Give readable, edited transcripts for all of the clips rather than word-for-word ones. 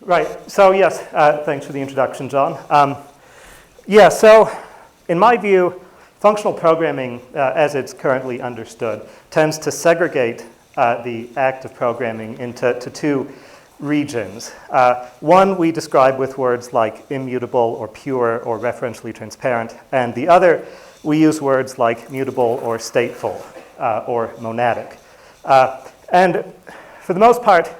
Right. So yes, thanks for the introduction, John. Yeah, so in my view, functional programming, as it's currently understood, tends to segregate the act of programming into two regions. One we describe with words like immutable or pure or referentially transparent, and the other we use words like mutable or stateful or monadic. And for the most part,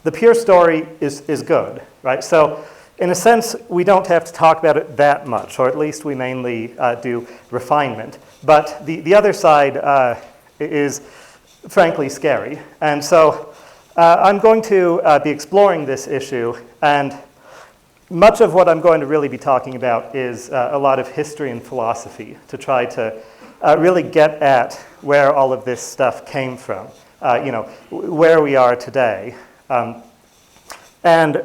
the pure story is good, right? So in a sense, we don't have to talk about it that much, or at least we mainly do refinement. But the other side is frankly scary. And so I'm going to be exploring this issue, and much of what I'm going to really be talking about is a lot of history and philosophy to try to really get at where all of this stuff came from, where we are today. And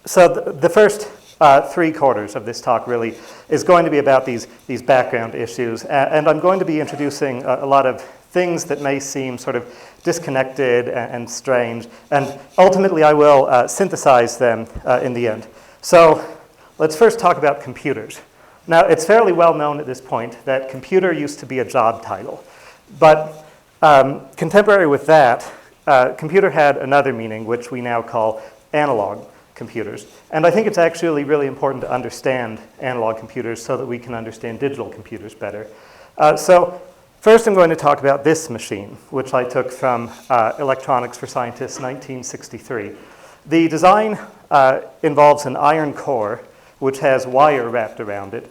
so the first 3/4 of this talk really is going to be about these background issues, and I'm going to be introducing a lot of things that may seem sort of disconnected and strange, and ultimately I will synthesize them in the end. So let's first talk about computers. Now, it's fairly well known at this point that computer used to be a job title, but contemporary with that, computer had another meaning, which we now call analog computers. And I think it's actually really important to understand analog computers so that we can understand digital computers better. So first I'm going to talk about this machine, which I took from Electronics for Scientists 1963. The design involves an iron core, which has wire wrapped around it,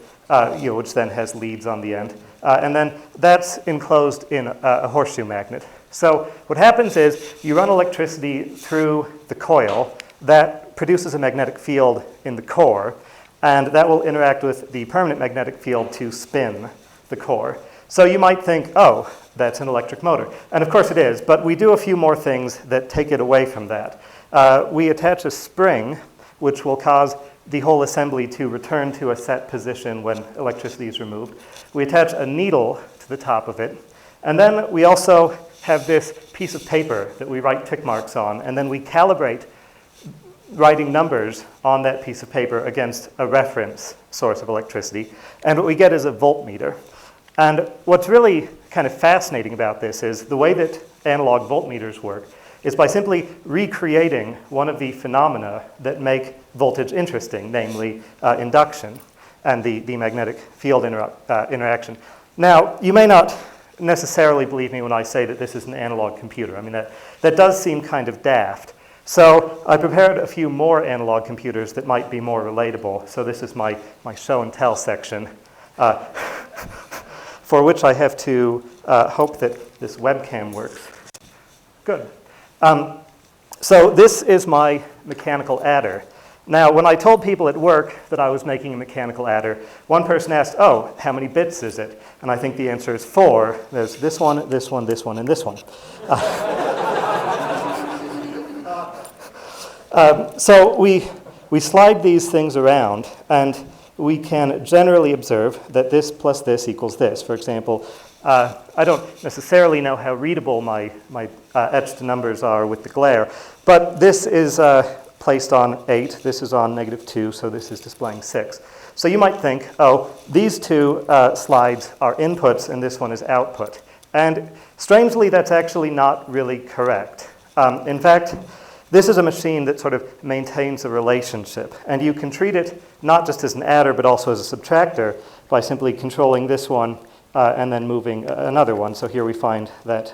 which then has leads on the end. And then that's enclosed in a horseshoe magnet. So what happens is you run electricity through the coil that produces a magnetic field in the core, and that will interact with the permanent magnetic field to spin the core. So you might think, oh, that's an electric motor. And of course it is, but we do a few more things that take it away from that. We attach a spring, which will cause the whole assembly to return to a set position when electricity is removed. We attach a needle to the top of it, and then we also have this piece of paper that we write tick marks on, and then we calibrate writing numbers on that piece of paper against a reference source of electricity, and what we get is a voltmeter. And what's really kind of fascinating about this is the way that analog voltmeters work is by simply recreating one of the phenomena that make voltage interesting, namely induction and the magnetic field interaction. Now, you may not necessarily believe me when I say that this is an analog computer. I mean, that does seem kind of daft. So I prepared a few more analog computers that might be more relatable. So this is my show and tell section, for which I have to hope that this webcam works. Good. So this is my mechanical adder. Now, when I told people at work that I was making a mechanical adder, one person asked, oh, how many bits is it? And I think the answer is 4. There's this one, this one, this one, and this one. So we slide these things around, and we can generally observe that this plus this equals this. For example, I don't necessarily know how readable my etched numbers are with the glare, but this is placed on 8, this is on -2, so this is displaying 6. So you might think, oh, these two slides are inputs and this one is output. And strangely, that's actually not really correct. In fact, this is a machine that sort of maintains a relationship, and you can treat it not just as an adder, but also as a subtractor by simply controlling this one and then moving another one. So here we find that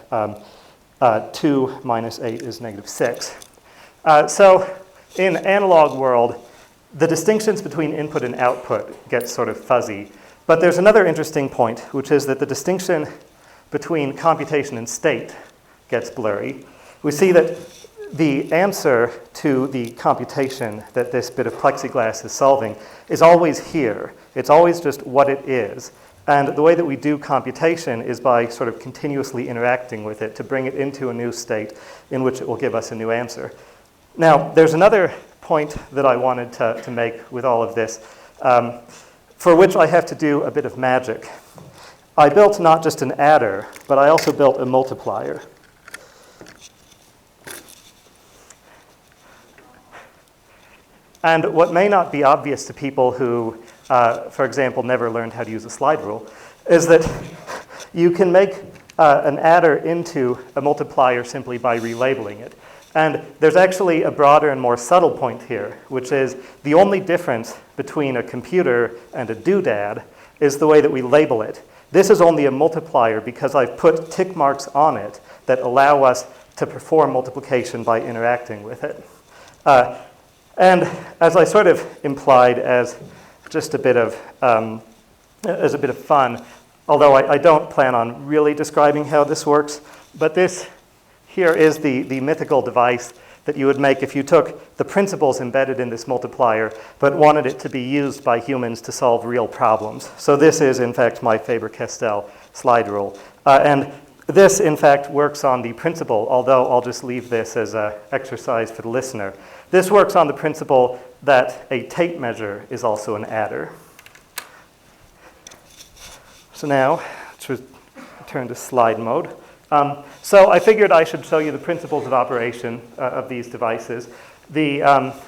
2 minus 8 is -6. So in analog world, the distinctions between input and output get sort of fuzzy. But there's another interesting point, which is that the distinction between computation and state gets blurry. We see that the answer to the computation that this bit of plexiglass is solving is always here. It's always just what it is. And the way that we do computation is by sort of continuously interacting with it to bring it into a new state in which it will give us a new answer. Now, there's another point that I wanted to make with all of this, for which I have to do a bit of magic. I built not just an adder, but I also built a multiplier. And what may not be obvious to people who, for example, never learned how to use a slide rule, is that you can make an adder into a multiplier simply by relabeling it. And there's actually a broader and more subtle point here, which is the only difference between a computer and a doodad is the way that we label it. This is only a multiplier because I've put tick marks on it that allow us to perform multiplication by interacting with it. And as I sort of implied as just a bit of fun, although I don't plan on really describing how this works, but this here is the mythical device that you would make if you took the principles embedded in this multiplier but wanted it to be used by humans to solve real problems. So this is, in fact, my Faber-Castell slide rule. And this, in fact, works on the principle, although I'll just leave this as an exercise for the listener. This works on the principle that a tape measure is also an adder. So now, let's return to slide mode. So I figured I should show you the principles of operation of these devices. The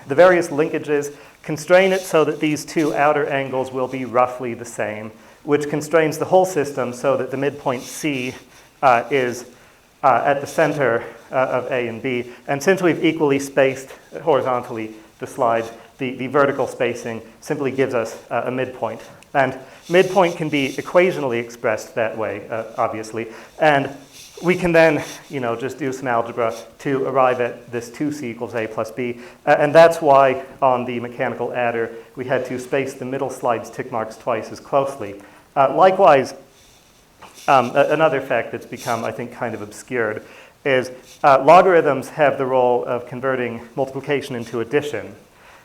various linkages constrain it so that these two outer angles will be roughly the same, which constrains the whole system so that the midpoint C is at the center of A and B. And since we've equally spaced horizontally the slide, the vertical spacing simply gives us a midpoint. And midpoint can be equationally expressed that way, obviously. And we can then, just do some algebra to arrive at this 2C equals A plus B. And that's why on the mechanical adder, we had to space the middle slide's tick marks twice as closely. Likewise, another fact that's become, I think, kind of obscured is logarithms have the role of converting multiplication into addition.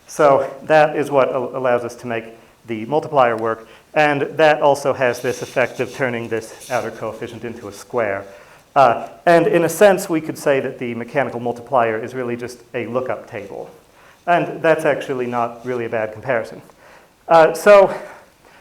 So that is what allows us to make the multiplier work. And that also has this effect of turning this outer coefficient into a square. And in a sense, we could say that the mechanical multiplier is really just a lookup table. And that's actually not really a bad comparison. So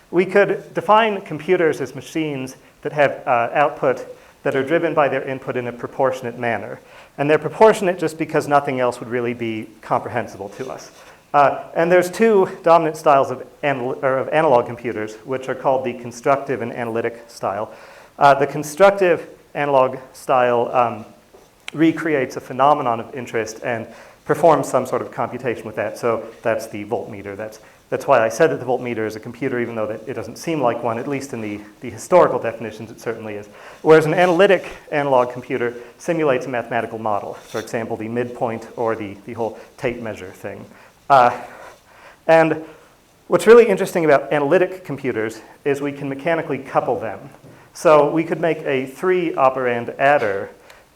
we could define computers as machines that have output that are driven by their input in a proportionate manner. And they're proportionate just because nothing else would really be comprehensible to us. And there's two dominant styles of analog computers, which are called the constructive and analytic style. The constructive analog style recreates a phenomenon of interest and performs some sort of computation with that. So that's the voltmeter. That's why I said that the voltmeter is a computer, even though that it doesn't seem like one, at least in the historical definitions, it certainly is. Whereas an analytic analog computer simulates a mathematical model. For example, the midpoint or the whole tape measure thing. And what's really interesting about analytic computers is we can mechanically couple them. So we could make a 3-operand adder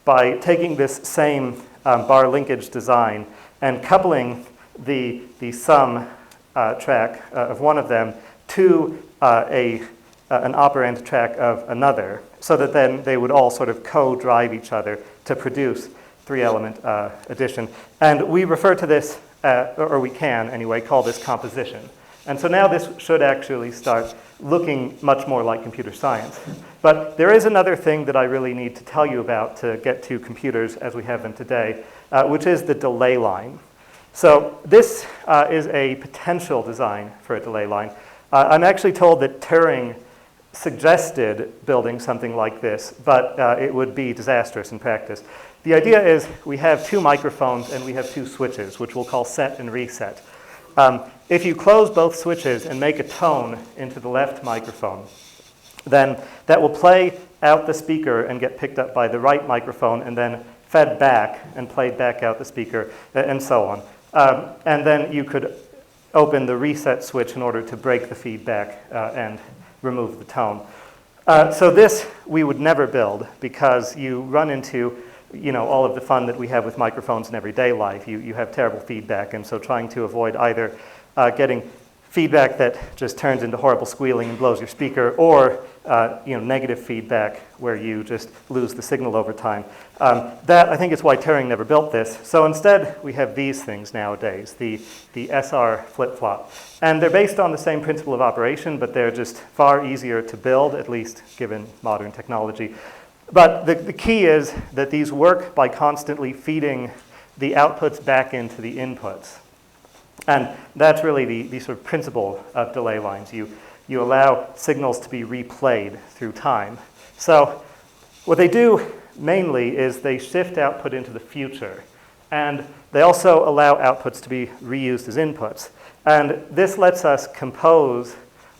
by taking this same bar linkage design and coupling the sum track of one of them to an operand track of another, so that then they would all sort of co-drive each other to produce 3-element addition. And we refer to this, or we can anyway, call this composition. And so now this should actually start looking much more like computer science. But there is another thing that I really need to tell you about to get to computers as we have them today, which is the delay line. So this is a potential design for a delay line. I'm actually told that Turing suggested building something like this, but it would be disastrous in practice. The idea is we have 2 microphones and we have 2 switches, which we'll call set and reset. If you close both switches and make a tone into the left microphone, then that will play out the speaker and get picked up by the right microphone and then fed back and played back out the speaker, and so on. And then you could open the reset switch in order to break the feedback and remove the tone. So this we would never build because you run into all of the fun that we have with microphones in everyday life. You have terrible feedback, and so trying to avoid either getting feedback that just turns into horrible squealing and blows your speaker, or negative feedback where you just lose the signal over time. That, I think, is why Turing never built this. So instead, we have these things nowadays, the SR flip-flop. And they're based on the same principle of operation, but they're just far easier to build, at least given modern technology. But the key is that these work by constantly feeding the outputs back into the inputs. And that's really the sort of principle of delay lines. You allow signals to be replayed through time. So what they do mainly is they shift output into the future. And they also allow outputs to be reused as inputs. And this lets us compose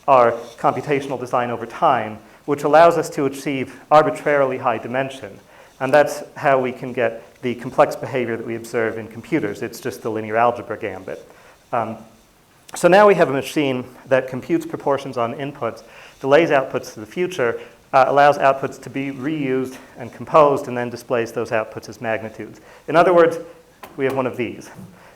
our computational design over time, which allows us to achieve arbitrarily high dimension. And that's how we can get the complex behavior that we observe in computers. It's just the linear algebra gambit. So now we have a machine that computes proportions on inputs, delays outputs to the future, allows outputs to be reused and composed, and then displays those outputs as magnitudes. In other words, we have one of these.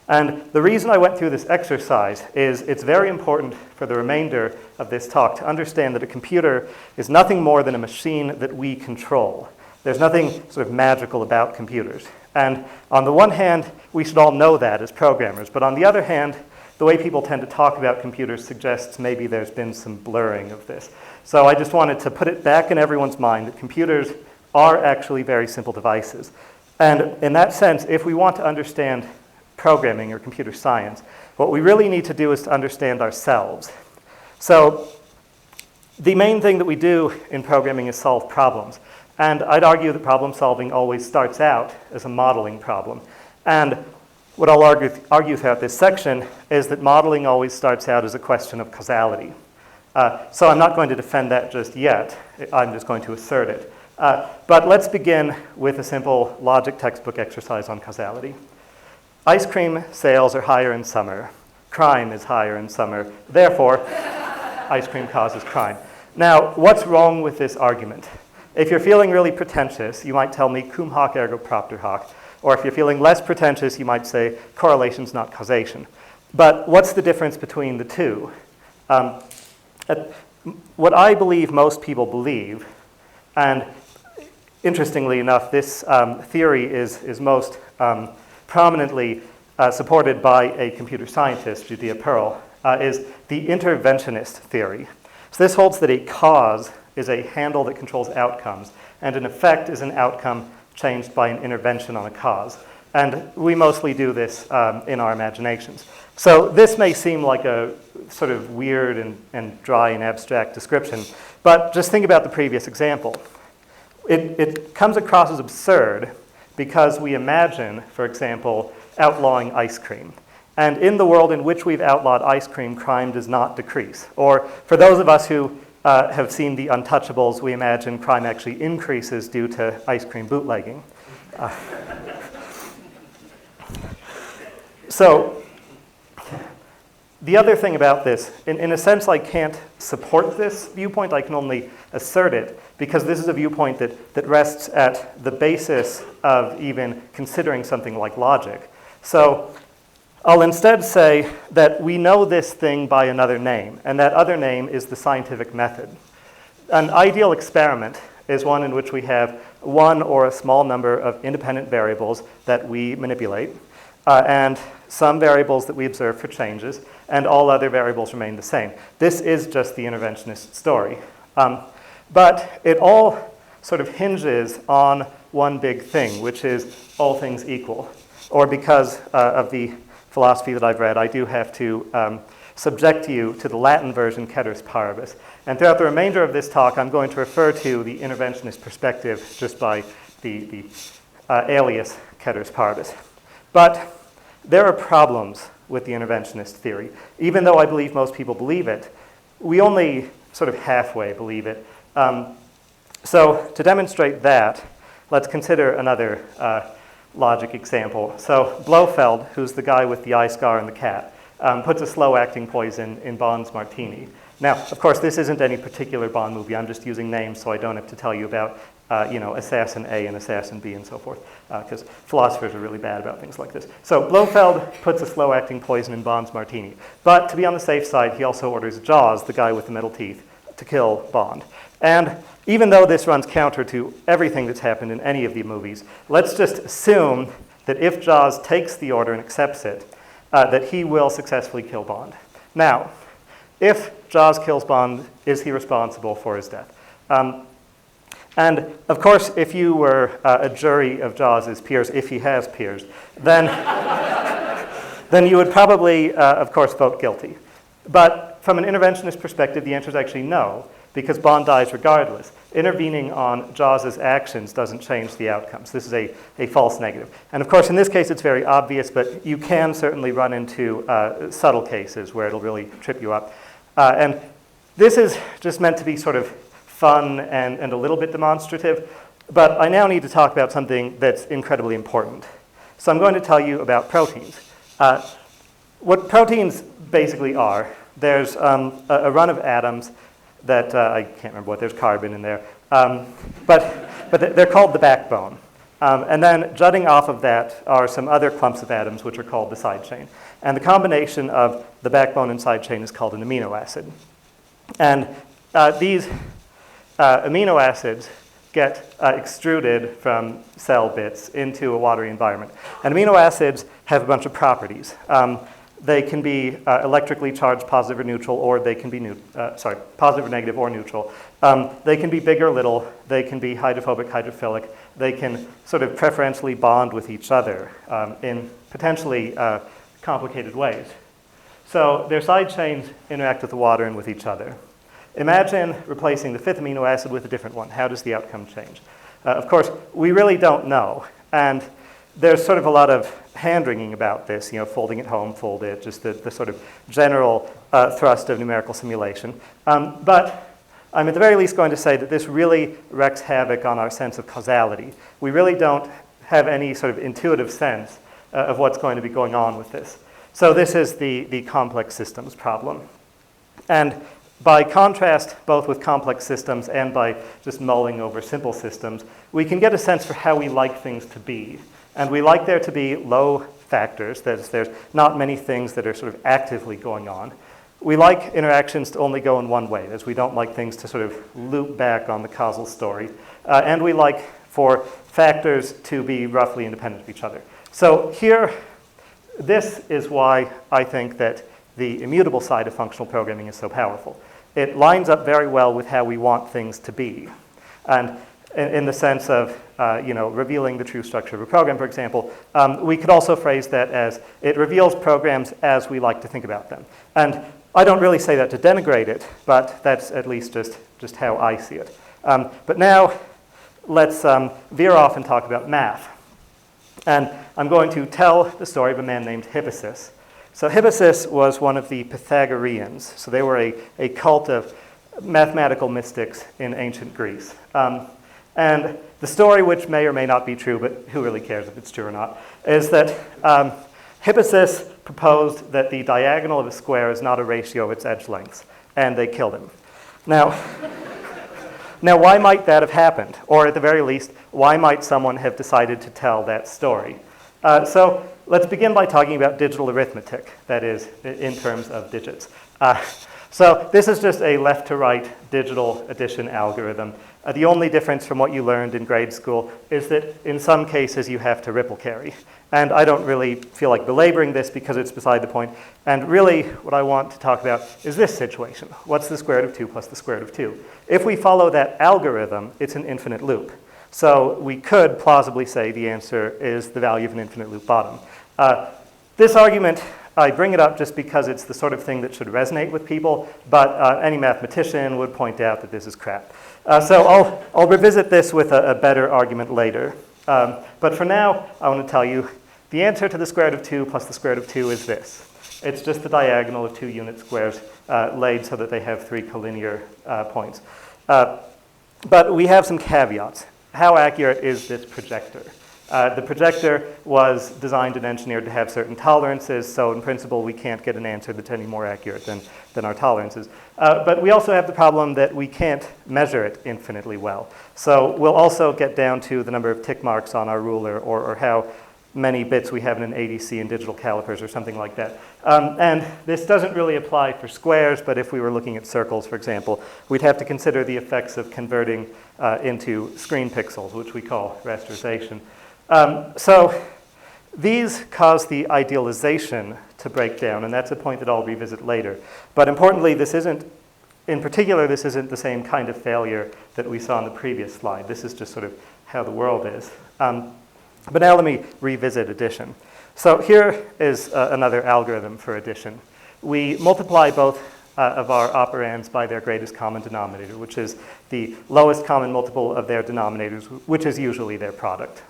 And the reason I went through this exercise is it's very important for the remainder of this talk to understand that a computer is nothing more than a machine that we control. There's nothing sort of magical about computers. And on the one hand, we should all know that as programmers. But on the other hand, the way people tend to talk about computers suggests maybe there's been some blurring of this. So I just wanted to put it back in everyone's mind that computers are actually very simple devices. And in that sense, if we want to understand programming or computer science, what we really need to do is to understand ourselves. So the main thing that we do in programming is solve problems. And I'd argue that problem solving always starts out as a modeling problem. And what I'll argue throughout this section is that modeling always starts out as a question of causality. So I'm not going to defend that just yet. I'm just going to assert it. But let's begin with a simple logic textbook exercise on causality. Ice cream sales are higher in summer. Crime is higher in summer. Therefore, ice cream causes crime. Now, what's wrong with this argument? If you're feeling really pretentious, you might tell me cum hoc ergo propter hoc. Or if you're feeling less pretentious, you might say correlation's not causation. But what's the difference between the two? What I believe most people believe, and interestingly enough, this theory is most prominently supported by a computer scientist, Judea Pearl, is the interventionist theory. So this holds that a cause is a handle that controls outcomes, and an effect is an outcome changed by an intervention on a cause. And we mostly do this in our imaginations. So this may seem like a sort of weird and dry and abstract description, but just think about the previous example. It comes across as absurd because we imagine, for example, outlawing ice cream. And in the world in which we've outlawed ice cream, crime does not decrease. Or for those of us who have seen The Untouchables, we imagine crime actually increases due to ice cream bootlegging. So the other thing about this, in a sense I can't support this viewpoint, I can only assert it, because this is a viewpoint that rests at the basis of even considering something like logic. So I'll instead say that we know this thing by another name, and that other name is the scientific method. An ideal experiment is one in which we have one or a small number of independent variables that we manipulate, and some variables that we observe for changes, and all other variables remain the same. This is just the interventionist story. But it all sort of hinges on one big thing, which is all things equal. Or because of the philosophy that I've read, I do have to subject you to the Latin version ceteris paribus. And throughout the remainder of this talk, I'm going to refer to the interventionist perspective just by the alias ceteris paribus. But there are problems with the interventionist theory. Even though I believe most people believe it, we only sort of halfway believe it. So to demonstrate that, let's consider another logic example. So Blofeld, who's the guy with the eye scar and the cat, puts a slow-acting poison in Bond's martini. Now, of course, this isn't any particular Bond movie. I'm just using names so I don't have to tell you about Assassin A and Assassin B and so forth, because philosophers are really bad about things like this. So Blofeld puts a slow-acting poison in Bond's martini. But to be on the safe side, he also orders Jaws, the guy with the metal teeth, to kill Bond. And even though this runs counter to everything that's happened in any of the movies, let's just assume that if Jaws takes the order and accepts it, that he will successfully kill Bond. Now, if Jaws kills Bond, is he responsible for his death? And of course, if you were a jury of Jaws' peers, if he has peers, then then you would probably, of course, vote guilty. But from an interventionist perspective, the answer is actually no, because Bond dies regardless. Intervening on Jaws's actions doesn't change the outcomes. This is a false negative. And of course, in this case, it's very obvious, but you can certainly run into subtle cases where it'll really trip you up. And this is just meant to be sort of fun and a little bit demonstrative, but I now need to talk about something that's incredibly important. So I'm going to tell you about proteins. What proteins basically are, there's a run of atoms that, I can't remember what, there's carbon in there, but they're called the backbone. And then jutting off of that are some other clumps of atoms which are called the side chain. And the combination of the backbone and side chain is called an amino acid. And these amino acids get extruded from cell bits into a watery environment. And amino acids have a bunch of properties. They can be electrically charged, positive or neutral, or they can be positive or negative or neutral. They can be big or little. They can be hydrophobic, hydrophilic. They can sort of preferentially bond with each other in potentially complicated ways. So their side chains interact with the water and with each other. Imagine replacing the fifth amino acid with a different one. How does the outcome change? Of course, we really don't know. And there's sort of a lot of hand-wringing about this, folding it home, fold it, just the sort of general thrust of numerical simulation. But I'm at the very least going to say that this really wreaks havoc on our sense of causality. We really don't have any sort of intuitive sense of what's going to be going on with this. So this is the complex systems problem. And by contrast, both with complex systems and by just mulling over simple systems, we can get a sense for how we like things to be. And we like there to be low factors, that is, there's not many things that are sort of actively going on. We like interactions to only go in one way, as we don't like things to sort of loop back on the causal story. And we like for factors to be roughly independent of each other. So here, this is why I think that the immutable side of functional programming is so powerful. It lines up very well with how we want things to be. And in the sense of revealing the true structure of a program, for example, we could also phrase that as it reveals programs as we like to think about them. And I don't really say that to denigrate it, but that's at least just how I see it. But now let's veer off and talk about math. And I'm going to tell the story of a man named Hippasus. So Hippasus was one of the Pythagoreans. So they were a cult of mathematical mystics in ancient Greece. And the story, which may or may not be true, but who really cares if it's true or not, is that Hippasus proposed that the diagonal of a square is not a ratio of its edge lengths, and they killed him. Now, why might that have happened? Or at the very least, why might someone have decided to tell that story? So let's begin by talking about digital arithmetic, that is, in terms of digits. So this is just a left-to-right digital addition algorithm. The only difference from what you learned in grade school is that in some cases you have to ripple carry. And I don't really feel like belaboring this because it's beside the point. And really what I want to talk about is this situation. What's the square root of 2 plus the square root of 2? If we follow that algorithm, it's an infinite loop. So we could plausibly say the answer is the value of an infinite loop bottom. This argument, I bring it up just because it's the sort of thing that should resonate with people, but any mathematician would point out that this is crap. So I'll revisit this with a better argument later. But for now, I want to tell you the answer to the square root of 2 plus the square root of 2 is this. It's just the diagonal of two unit squares laid so that they have three collinear points. But we have some caveats. How accurate is this projector? The projector was designed and engineered to have certain tolerances, so in principle we can't get an answer that's any more accurate than our tolerances. But we also have the problem that we can't measure it infinitely well. So we'll also get down to the number of tick marks on our ruler or how many bits we have in an ADC in digital calipers or something like that. And this doesn't really apply for squares, but if we were looking at circles, for example, we'd have to consider the effects of converting into screen pixels, which we call rasterization. So these cause the idealization to break down, and that's a point that I'll revisit later. But importantly, this isn't the same kind of failure that we saw in the previous slide. This is just sort of how the world is. But now let me revisit addition. So here is another algorithm for addition. We multiply both of our operands by their greatest common denominator, which is the lowest common multiple of their denominators, which is usually their product.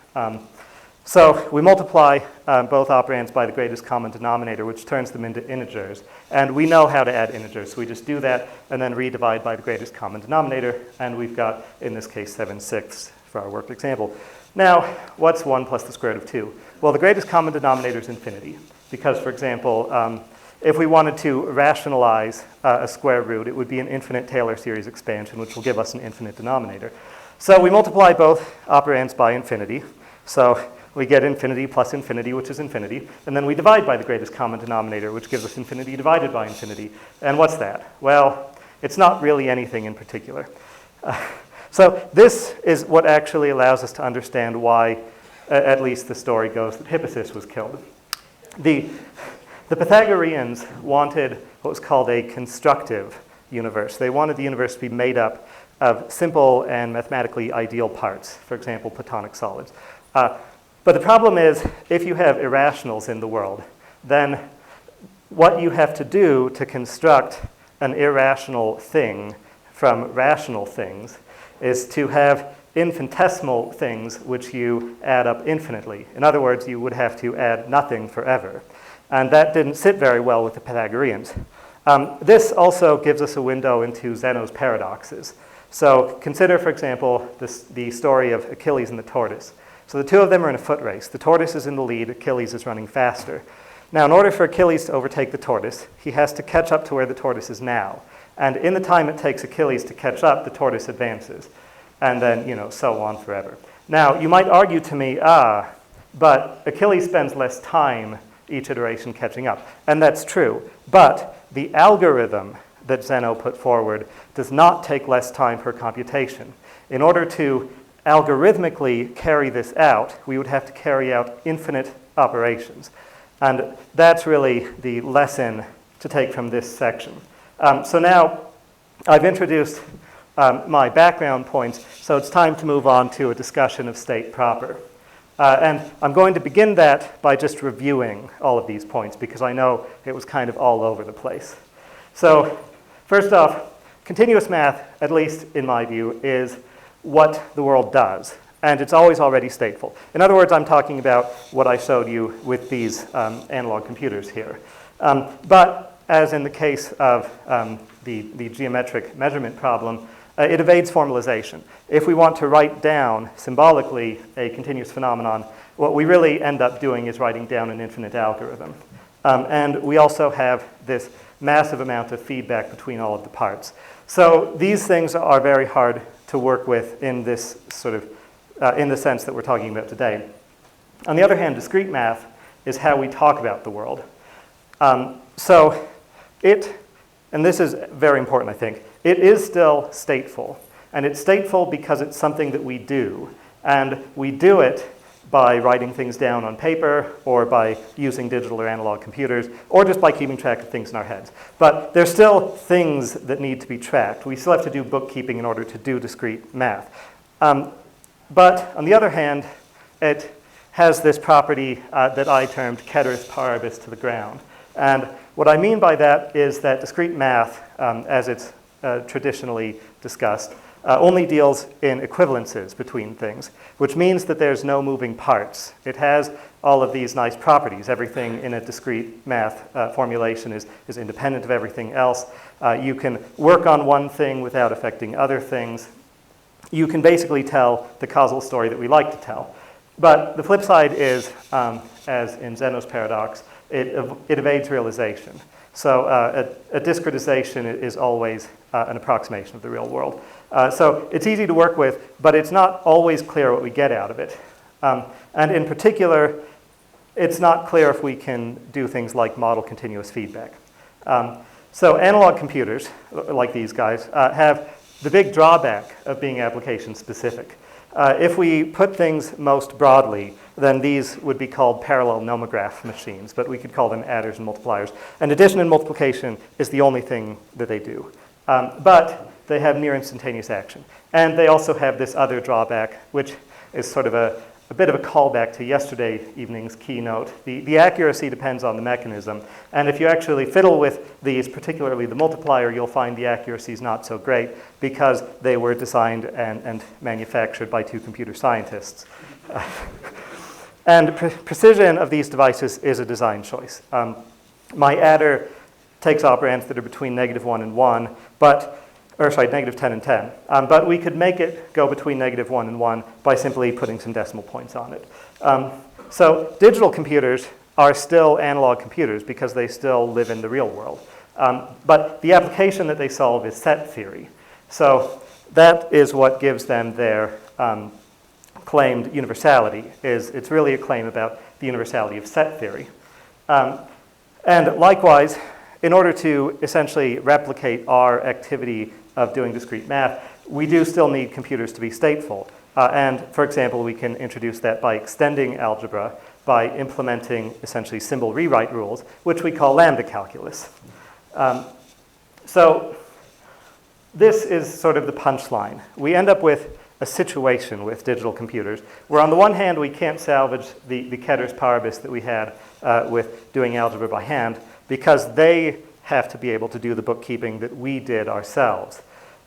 So we multiply both operands by the greatest common denominator, which turns them into integers. And we know how to add integers, so we just do that and then redivide by the greatest common denominator. And we've got, in this case, 7/6 for our worked example. Now, what's 1 plus the square root of 2? Well, the greatest common denominator is infinity. Because, for example, if we wanted to rationalize a square root, it would be an infinite Taylor series expansion, which will give us an infinite denominator. So we multiply both operands by infinity. So we get infinity plus infinity, which is infinity. And then we divide by the greatest common denominator, which gives us infinity divided by infinity. And what's that? Well, it's not really anything in particular. So this is what actually allows us to understand why, at least the story goes, that Hippasus was killed. The Pythagoreans wanted what was called a constructive universe. They wanted the universe to be made up of simple and mathematically ideal parts, for example, Platonic solids. But the problem is, if you have irrationals in the world, then what you have to do to construct an irrational thing from rational things is to have infinitesimal things which you add up infinitely. In other words, you would have to add nothing forever. And that didn't sit very well with the Pythagoreans. This also gives us a window into Zeno's paradoxes. So consider, for example, the story of Achilles and the tortoise. So the two of them are in a foot race. The tortoise is in the lead, Achilles is running faster. Now, in order for Achilles to overtake the tortoise, he has to catch up to where the tortoise is now. And in the time it takes Achilles to catch up, the tortoise advances. And then, so on forever. Now, you might argue to me, but Achilles spends less time each iteration catching up. And that's true. But the algorithm that Zeno put forward does not take less time per computation. In order to algorithmically carry this out, we would have to carry out infinite operations. And that's really the lesson to take from this section. So now I've introduced my background points, so it's time to move on to a discussion of state proper. And I'm going to begin that by just reviewing all of these points, because I know it was kind of all over the place. So first off, continuous math, at least in my view, is what the world does. And it's always already stateful. In other words, I'm talking about what I showed you with these analog computers here. But as in the case of the geometric measurement problem, it evades formalization. If we want to write down symbolically a continuous phenomenon, what we really end up doing is writing down an infinite algorithm. And we also have this massive amount of feedback between all of the parts. So these things are very hard to work with in this sort of, in the sense that we're talking about today. On the other hand, discrete math is how we talk about the world. So it, and this is very important, I think, it is still stateful. And it's stateful because it's something that we do. And we do it by writing things down on paper, or by using digital or analog computers, or just by keeping track of things in our heads. But there's still things that need to be tracked. We still have to do bookkeeping in order to do discrete math. But on the other hand, it has this property that I termed ceteris paribus to the ground. And what I mean by that is that discrete math, as it's traditionally discussed, only deals in equivalences between things, which means that there's no moving parts. It has all of these nice properties. Everything in a discrete math formulation is independent of everything else. You can work on one thing without affecting other things. You can basically tell the causal story that we like to tell. But the flip side is, as in Zeno's paradox, it evades realization. So a discretization is always an approximation of the real world. So it's easy to work with, but it's not always clear what we get out of it. And in particular, it's not clear if we can do things like model continuous feedback. So analog computers, like these guys, have the big drawback of being application specific. If we put things most broadly, then these would be called parallel nomograph machines, but we could call them adders and multipliers. And addition and multiplication is the only thing that they do. But they have near instantaneous action. And they also have this other drawback, which is sort of a bit of a callback to yesterday evening's keynote. The accuracy depends on the mechanism. And if you actually fiddle with these, particularly the multiplier, you'll find the accuracy is not so great because they were designed and manufactured by two computer scientists. And precision of these devices is a design choice. My adder takes operands that are between -1 and 1, -10 and 10. But we could make it go between -1 and 1 by simply putting some decimal points on it. So digital computers are still analog computers because they still live in the real world. But the application that they solve is set theory. So that is what gives them their claimed universality. It's really a claim about the universality of set theory. And likewise, in order to essentially replicate our activity of doing discrete math, we do still need computers to be stateful. And for example, we can introduce that by extending algebra, by implementing essentially symbol rewrite rules, which we call lambda calculus. So this is sort of the punchline. We end up with a situation with digital computers where on the one hand, we can't salvage the ceteris paribus that we had with doing algebra by hand because they have to be able to do the bookkeeping that we did ourselves.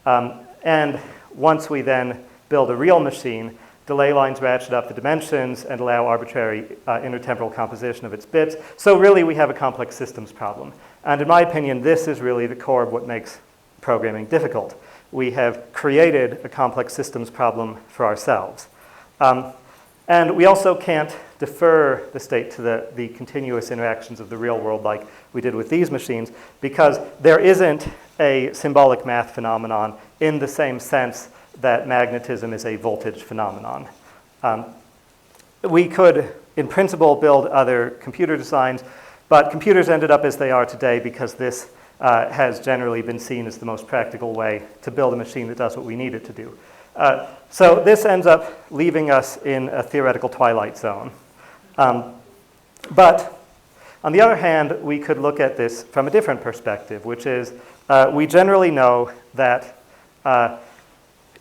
And once we then build a real machine, delay lines ratchet up the dimensions and allow arbitrary intertemporal composition of its bits. So really, we have a complex systems problem. And in my opinion, this is really the core of what makes programming difficult. We have created a complex systems problem for ourselves. And we also can't defer the state to the continuous interactions of the real world like we did with these machines because there isn't a symbolic math phenomenon in the same sense that magnetism is a voltage phenomenon. We could, in principle, build other computer designs, but computers ended up as they are today because this has generally been seen as the most practical way to build a machine that does what we need it to do. So this ends up leaving us in a theoretical twilight zone. But on the other hand, we could look at this from a different perspective, which is we generally know that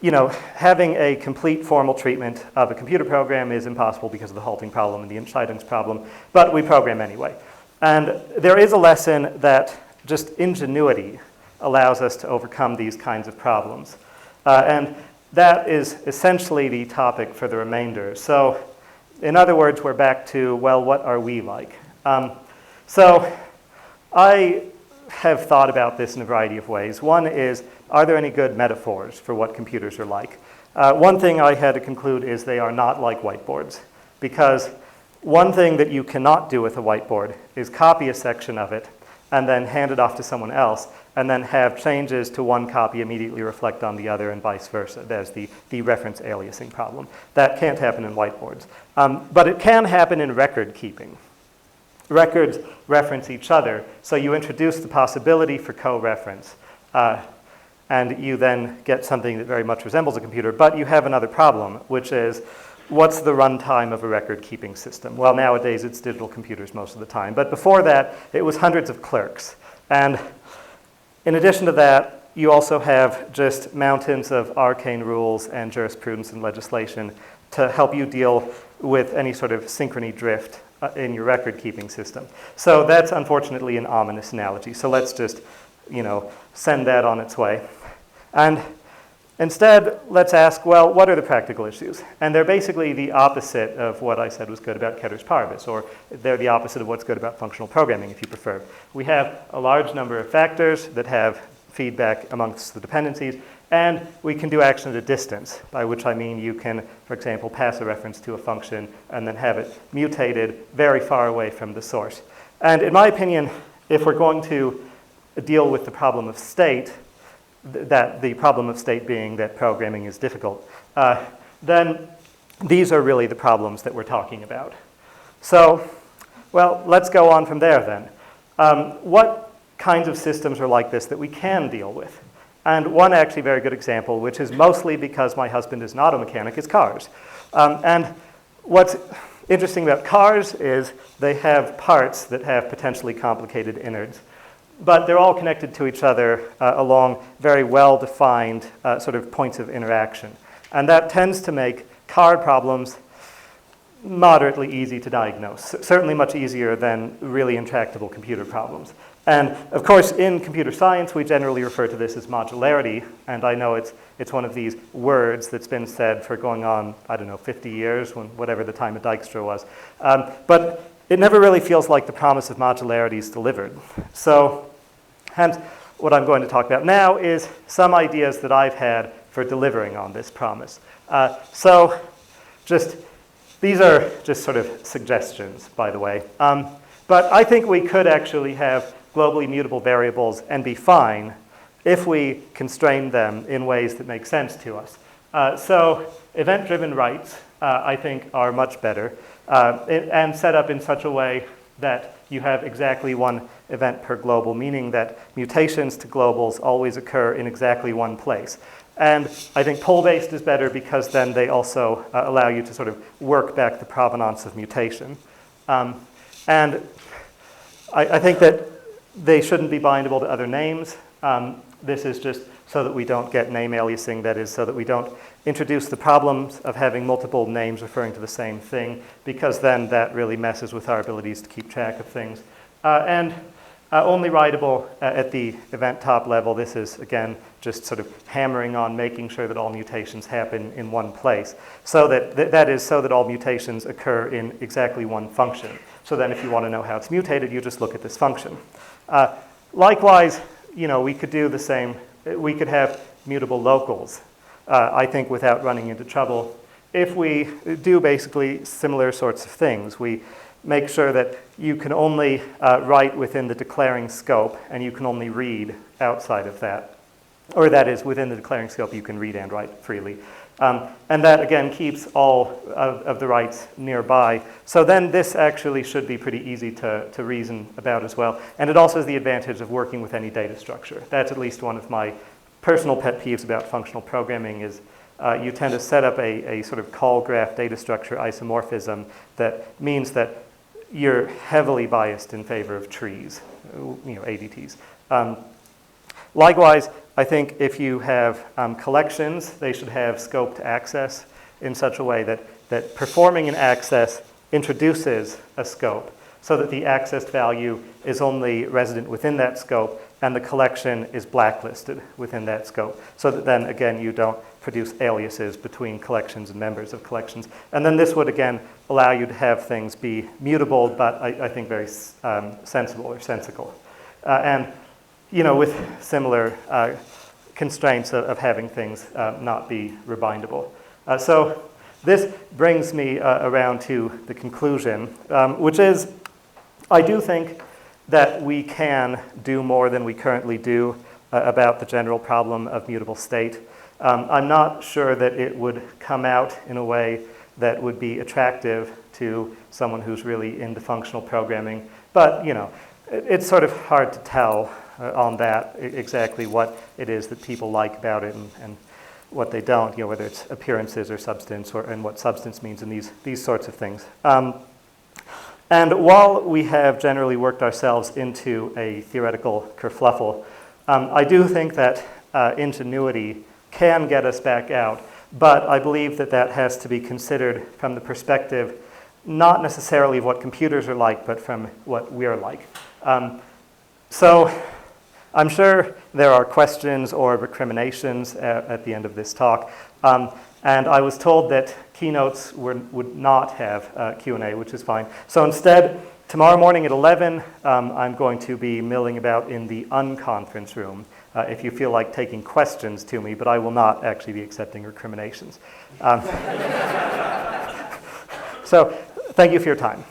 having a complete formal treatment of a computer program is impossible because of the halting problem and the Entscheidungs problem, but we program anyway. And there is a lesson that just ingenuity allows us to overcome these kinds of problems. And that is essentially the topic for the remainder. So in other words, we're back to, well, what are we like? So I have thought about this in a variety of ways. One is, are there any good metaphors for what computers are like? One thing I had to conclude is they are not like whiteboards, because one thing that you cannot do with a whiteboard is copy a section of it and then hand it off to someone else and then have changes to one copy immediately reflect on the other and vice versa. There's the reference aliasing problem. That can't happen in whiteboards. But it can happen in record keeping. Records reference each other, so you introduce the possibility for co-reference. And you then get something that very much resembles a computer, but you have another problem, which is, what's the runtime of a record-keeping system? Well, nowadays it's digital computers most of the time, but before that, it was hundreds of clerks. And in addition to that, you also have just mountains of arcane rules and jurisprudence and legislation to help you deal with any sort of synchrony drift in your record-keeping system. So that's unfortunately an ominous analogy. So let's just, send that on its way. And instead, let's ask, well, what are the practical issues? And they're basically the opposite of what I said was good about ceteris paribus, or they're the opposite of what's good about functional programming, if you prefer. We have a large number of factors that have feedback amongst the dependencies, and we can do action at a distance, by which I mean you can, for example, pass a reference to a function and then have it mutated very far away from the source. And in my opinion, if we're going to deal with the problem of state, that the problem of state being that programming is difficult, then these are really the problems that we're talking about. So, well, let's go on from there then. What kinds of systems are like this that we can deal with? And one actually very good example, which is mostly because my husband is an auto mechanic, is cars. And what's interesting about cars is they have parts that have potentially complicated innards. But they're all connected to each other along very well-defined sort of points of interaction. And that tends to make car problems moderately easy to diagnose, certainly much easier than really intractable computer problems. And of course, in computer science, we generally refer to this as modularity, and I know it's one of these words that's been said for going on, I don't know, 50 years, whatever the time of Dijkstra was. But it never really feels like the promise of modularity is delivered. So, hence, what I'm going to talk about now is some ideas that I've had for delivering on this promise. These are just sort of suggestions, by the way. But I think we could actually have globally mutable variables and be fine if we constrain them in ways that make sense to us. So event-driven writes, I think, are much better and set up in such a way that you have exactly one event per global, meaning that mutations to globals always occur in exactly one place. And I think poll-based is better because then they also allow you to sort of work back the provenance of mutation. And I think that they shouldn't be bindable to other names. This is just so that we don't get name aliasing, that is, so that we don't introduce the problems of having multiple names referring to the same thing, because then that really messes with our abilities to keep track of things. Only writable at the event top level. This is, again, just sort of hammering on making sure that all mutations happen in one place. So that is so that all mutations occur in exactly one function. So then if you want to know how it's mutated, you just look at this function. Likewise, we could do the same. We could have mutable locals, I think, without running into trouble. If we do basically similar sorts of things, we make sure that you can only write within the declaring scope, and you can only read outside of that. Or that is, within the declaring scope, you can read and write freely. And that, again, keeps all of the writes nearby. So then this actually should be pretty easy to reason about as well. And it also has the advantage of working with any data structure. That's at least one of my personal pet peeves about functional programming is you tend to set up a sort of call graph data structure isomorphism that means that you're heavily biased in favor of trees, ADTs. Likewise, I think if you have collections, they should have scope to access in such a way that performing an access introduces a scope so that the accessed value is only resident within that scope and the collection is blacklisted within that scope. So that then, again, you don't produce aliases between collections and members of collections. And then this would, again, allow you to have things be mutable, but I think very sensible or sensical. With similar constraints of having things not be rebindable. So this brings me around to the conclusion, which is I do think that we can do more than we currently do about the general problem of mutable state. I'm not sure that it would come out in a way that would be attractive to someone who's really into functional programming, but it's sort of hard to tell on that exactly what it is that people like about it and what they don't, whether it's appearances or substance and what substance means and these sorts of things. And while we have generally worked ourselves into a theoretical kerfluffle, I do think that ingenuity can get us back out, but I believe that has to be considered from the perspective not necessarily of what computers are like, but from what we're like. So I'm sure there are questions or recriminations at the end of this talk. And I was told that keynotes would not have Q&A, which is fine. So instead, tomorrow morning at 11, I'm going to be milling about in the unconference room if you feel like taking questions to me, but I will not actually be accepting recriminations. So thank you for your time.